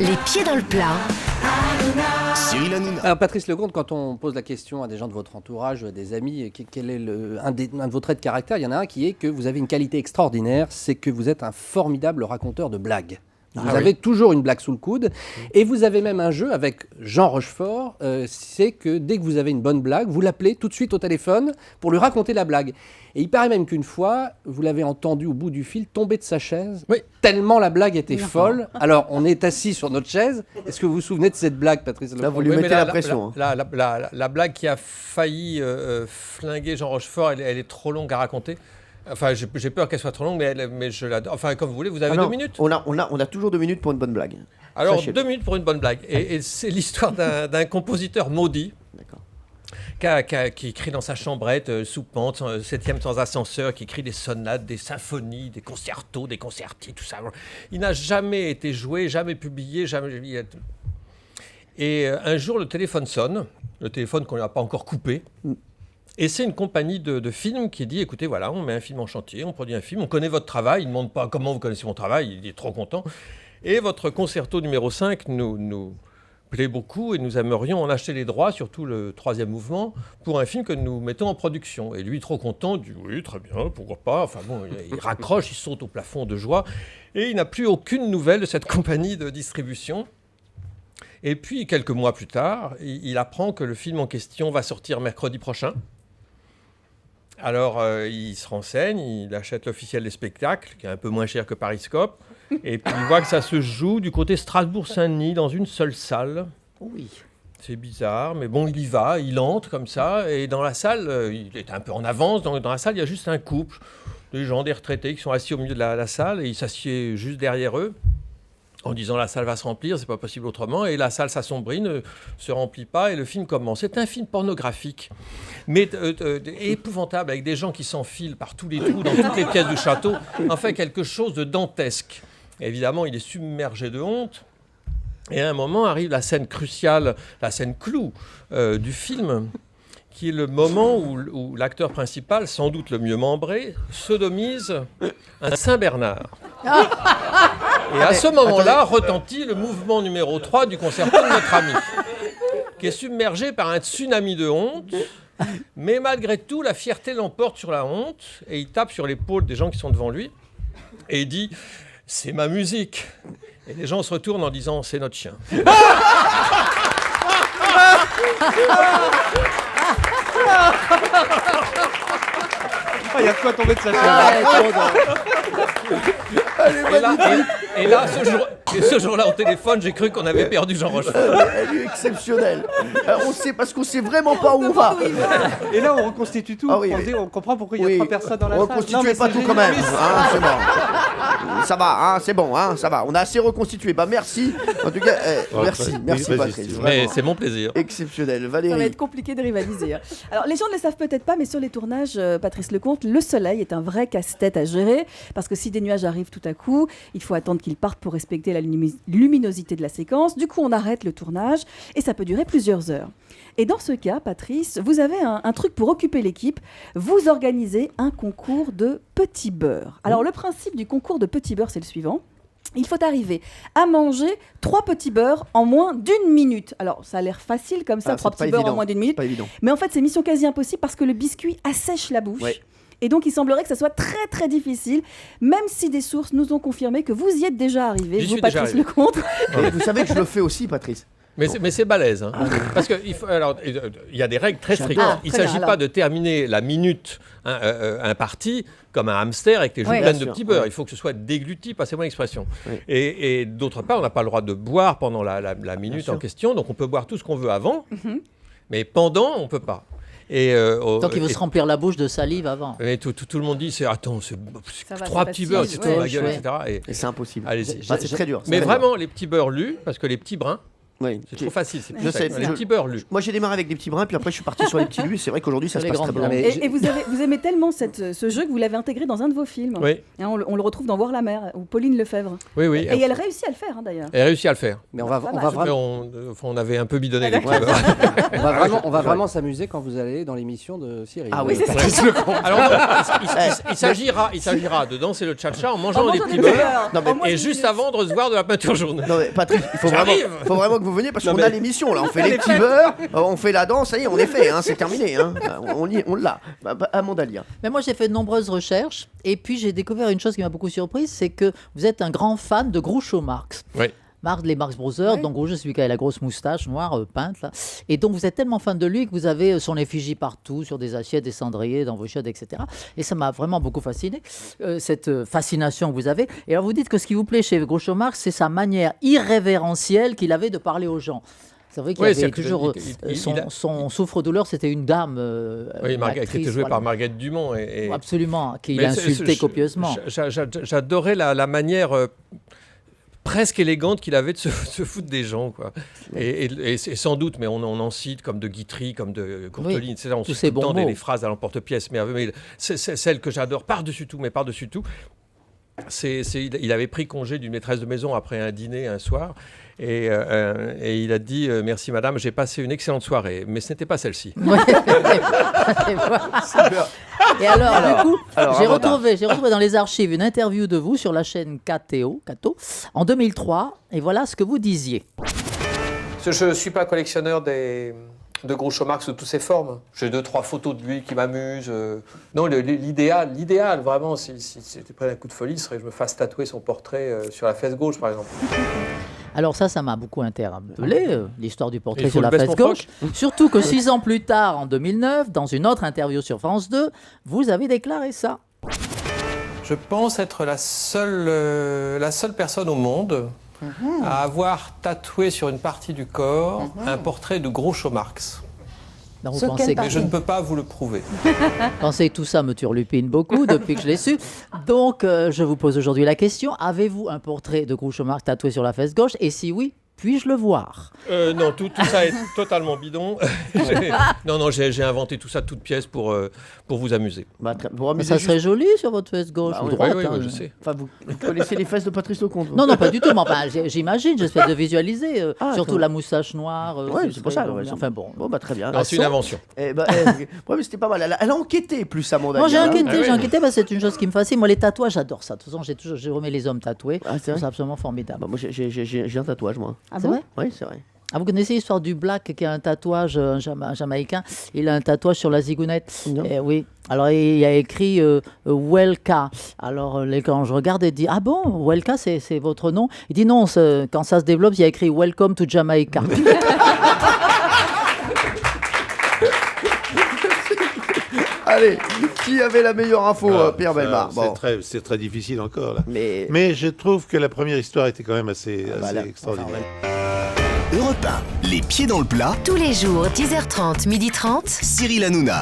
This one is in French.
Les pieds dans le plat. Cyril Hanouna. Alors Patrice Lecomte, quand on pose la question à des gens de votre entourage, des amis, quel est un de vos traits de caractère, il y en a un qui est que vous avez une qualité extraordinaire, c'est que vous êtes un formidable raconteur de blagues. Vous avez toujours une blague sous le coude. Et vous avez même un jeu avec Jean Rochefort, c'est que dès que vous avez une bonne blague, vous l'appelez tout de suite au téléphone pour lui raconter la blague. Et il paraît même qu'une fois, vous l'avez entendu au bout du fil tomber de sa chaise, tellement la blague était folle. Alors, on est assis sur notre chaise. Est-ce que vous vous souvenez de cette blague, Patrice Lecomte ? Là, vous lui mettez la pression. La blague qui a failli flinguer Jean Rochefort, elle est trop longue à raconter. Enfin, j'ai peur qu'elle soit trop longue, mais je l'adore. Enfin, comme vous voulez, vous avez 2 minutes. On a toujours 2 minutes pour une bonne blague. Alors, sachez 2 minutes pour une bonne blague. Et c'est l'histoire d'un compositeur maudit. Qui écrit dans sa chambrette, sous pente, 7e sans ascenseur, qui écrit des sonates, des symphonies, des concertos, des concerti, tout ça. Il n'a jamais été joué, jamais publié, jamais... Et un jour, le téléphone sonne, le téléphone qu'on n'a pas encore coupé. Et c'est une compagnie de films qui dit, écoutez, voilà, on met un film en chantier, on produit un film, on connaît votre travail, il ne demande pas comment vous connaissez mon travail, il est trop content. Et votre concerto numéro 5 nous plaît beaucoup et nous aimerions en acheter les droits, surtout le 3e mouvement, pour un film que nous mettons en production. Et lui, trop content, dit oui, très bien, pourquoi pas. Enfin bon, il raccroche, il saute au plafond de joie. Et il n'a plus aucune nouvelle de cette compagnie de distribution. Et puis, quelques mois plus tard, il apprend que le film en question va sortir mercredi prochain. Alors, il se renseigne, il achète l'officiel des spectacles, qui est un peu moins cher que Pariscope, et puis il voit que ça se joue du côté Strasbourg-Saint-Denis, dans une seule salle. Oui. C'est bizarre, mais bon, il y va, il entre comme ça, et dans la salle, il est un peu en avance, dans la salle, il y a juste un couple, des gens, des retraités, qui sont assis au milieu de la salle, et il s'assied juste derrière eux, en disant la salle va se remplir, c'est pas possible autrement, et la salle s'assombrit, ne se remplit pas, et le film commence. C'est un film pornographique, mais épouvantable, avec des gens qui s'enfilent par tous les trous, dans toutes les pièces du château, en fait quelque chose de dantesque. Et évidemment, il est submergé de honte, et à un moment arrive la scène cruciale, la scène clou du film, qui est le moment où l'acteur principal, sans doute le mieux membré, sodomise un Saint-Bernard. Et à ce moment-là, retentit le mouvement numéro 3 du concerto de notre ami, qui est submergé par un tsunami de honte, mais malgré tout, la fierté l'emporte sur la honte, et il tape sur l'épaule des gens qui sont devant lui, et il dit « C'est ma musique !» Et les gens se retournent en disant « C'est notre chien !» Il y a de quoi tomber de sa chaise. Et là, ce jour-là, au téléphone, j'ai cru qu'on avait perdu Jean Rochefort. Elle est exceptionnelle. Parce qu'on sait vraiment pas où on va. Et là, on reconstitue tout. On comprend pourquoi il y a 3 personnes dans la salle. Reconstituez pas tout quand même. C'est bon. Ça va, c'est bon, ça va. On a assez reconstitué. Merci. En tout cas, merci Patrice. Mais c'est mon plaisir. Exceptionnel. Valérie. Ça va être compliqué de rivaliser. Alors, les gens ne le savent peut-être pas, mais sur les tournages, Patrice Lecomte, le soleil est un vrai casse-tête à gérer. Parce que si des nuages arrivent tout à coup, il faut attendre qu'ils partent pour respecter la luminosité de la séquence. Du coup, on arrête le tournage et ça peut durer plusieurs heures. Et dans ce cas, Patrice, vous avez un truc pour occuper l'équipe. Vous organisez un concours de petits beurres. Alors, le principe du concours de petits beurres, c'est le suivant. Il faut arriver à manger 3 petits beurres en moins d'1 minute. Alors, ça a l'air facile comme ça, 3 petits beurres en moins d'1 minute. Pas évident. Mais en fait, c'est mission quasi impossible parce que le biscuit assèche la bouche. Ouais. Et donc, il semblerait que ça soit très, très difficile, même si des sources nous ont confirmé que vous y êtes déjà arrivé, vous, Patrice Lecomte. Vous savez que je le fais aussi, Patrice. Mais c'est balèze, hein. Parce qu'il il y a des règles très strictes. Il ne s'agit pas de terminer la minute impartie comme un hamster avec les joues pleines de petits beurres. Il faut que ce soit dégluti, passez-moi l'expression. Oui. Et d'autre part, on n'a pas le droit de boire pendant la minute en question, donc on peut boire tout ce qu'on veut avant, mais pendant, on ne peut pas. Donc il veut se remplir la bouche de salive avant. Et tout le monde dit c'est 3 petits beurres, c'est tout ma gueule, etc. Et c'est impossible. Allez-y. C'est très dur. Mais vraiment, les petits beurres lus, parce que les petits brins, Oui. C'est trop facile, c'est plus Je sec. sais, Les je- petits beurres lus. Moi, j'ai démarré avec des petits brins, puis après, je suis parti sur les petits lus. Et c'est vrai qu'aujourd'hui, ça se Les passe très grandes bien. Mais Et vous aimez tellement ce jeu que vous l'avez intégré dans un de vos films. Oui, Hein, on le retrouve dans Voir la mer, où Pauline Lefebvre. oui, oui. Et elle réussit à le faire, hein, d'ailleurs. Elle a réussi à le faire. Mais on va, Pas on mal. va Mais vraiment, on avait un peu bidonné les petits Ouais. beurres. on va vraiment s'amuser quand vous allez dans l'émission de Cyril. Ah oui, c'est ça. Alors, il s'agira de danser le cha-cha en mangeant des petits beurres. Non, mais- En moins Et de juste 10 avant de recevoir de la peinture jaune. Non mais Patrick, il faut J'arrive. vraiment que vous veniez parce Non, qu'on mais- a l'émission là, on fait les petits beurres, on fait la danse, ça y est, on est fait, hein, c'est terminé, hein. On l'a. Amanda Lear. Mais moi, j'ai fait de nombreuses recherches et puis j'ai découvert une chose qui m'a beaucoup surprise, c'est que vous êtes un grand fan de Groucho Marx. Oui. Les Marx Brothers, donc Groucho, celui qui a la grosse moustache noire peinte là. Et donc vous êtes tellement fan de lui que vous avez son effigie partout, sur des assiettes, des cendriers, dans vos chiottes, etc. Et ça m'a vraiment beaucoup fasciné, cette fascination que vous avez. Et alors vous dites que ce qui vous plaît chez Groucho Marx, c'est sa manière irrévérentielle qu'il avait de parler aux gens. C'est vrai qu'il Oui, avait c'est-à-dire que toujours il a- son souffre-douleur, c'était une dame. Oui, qui actrice, était jouée voilà. par Marguerite Dumont. Et... Absolument, qu'il Mais insultait copieusement. J'adorais la manière presque élégante qu'il avait de se foutre des gens, quoi. Et sans doute, mais on en cite comme de Guitry, comme de Courteline, Oui, etc. On tous cite ces tout le temps bons mots. des phrases à l'emporte-pièce merveilleuses. Mais c'est celle que j'adore par-dessus tout, mais par-dessus tout, il avait pris congé d'une maîtresse de maison après un dîner un soir. Et il a dit merci madame, j'ai passé une excellente soirée, mais ce n'était pas celle-ci. Ouais. Et alors, du coup, j'ai Amanda. retrouvé dans les archives une interview de vous sur la chaîne Cato, en 2003. Et voilà ce que vous disiez. Je ne suis pas collectionneur de Groucho Marx sous toutes ses formes. J'ai 2-3 photos de lui qui m'amusent. Non, l'idéal, vraiment, si c'était près d'un coup de folie, ce serait que je me fasse tatouer son portrait sur la fesse gauche, par exemple. Alors ça m'a beaucoup interpellé, l'histoire du Il portrait faut sur le la baisse fesse mon gauche. Surtout que 6 ans plus tard, en 2009, dans une autre interview sur France 2, vous avez déclaré ça. Je pense être la seule personne au monde à avoir tatoué sur une partie du corps un portrait de Groucho Marx. Donc, vous pensez Mais je ne peux pas vous le prouver. que tout ça me turlupine beaucoup depuis que je l'ai su. Donc, je vous pose aujourd'hui la question, avez-vous un portrait de Groucho Marx tatoué sur la fesse gauche? Et si oui, puis-je le voir? Non, tout ça est totalement bidon. J'ai inventé tout ça de toutes pièces pour vous amuser. Pour amuser Ça juste- serait joli sur votre fesse gauche ou oui, droite. Oui, hein. je sais. Enfin, vous connaissez les fesses de Patrice Lecomte vous Non, pas du tout. Mais enfin, j'imagine, j'espère de visualiser. toi. Surtout la moustache noire. Ouais, c'est pour ça. Ouais, Enfin bon. Bon, bah très bien. Non, c'est une invention. Ouais, mais c'était pas mal. Elle a enquêté plus, Amanda. Moi, j'ai Lear, hein. enquêté, Ah oui. parce que c'est une chose qui me fascine. Moi, les tatouages, j'adore ça. De toute façon, je remets les hommes tatoués. Ah, c'est vrai C'est absolument formidable. Bah, moi, j'ai un tatouage, moi. Ah C'est bon vrai? Oui, c'est vrai. Ah, vous connaissez l'histoire du Black qui a un tatouage, un Jamaïcain. Il a un tatouage sur la zigounette. Non. Oui. Alors, il a écrit Welka. Alors, quand je regarde, il dit ah bon, Welka, c'est votre nom? Il dit non, quand ça se développe, il y a écrit Welcome to Jamaica. Allez, qui avait la meilleure info, Pierre Ça, Bellemare? Bon. C'est très difficile encore, là. Mais Mais je trouve que la première histoire était quand même assez voilà. extraordinaire. Europe 1, les pieds dans le plat, Tous les jours, 10h30, 12h30. Cyril Hanouna.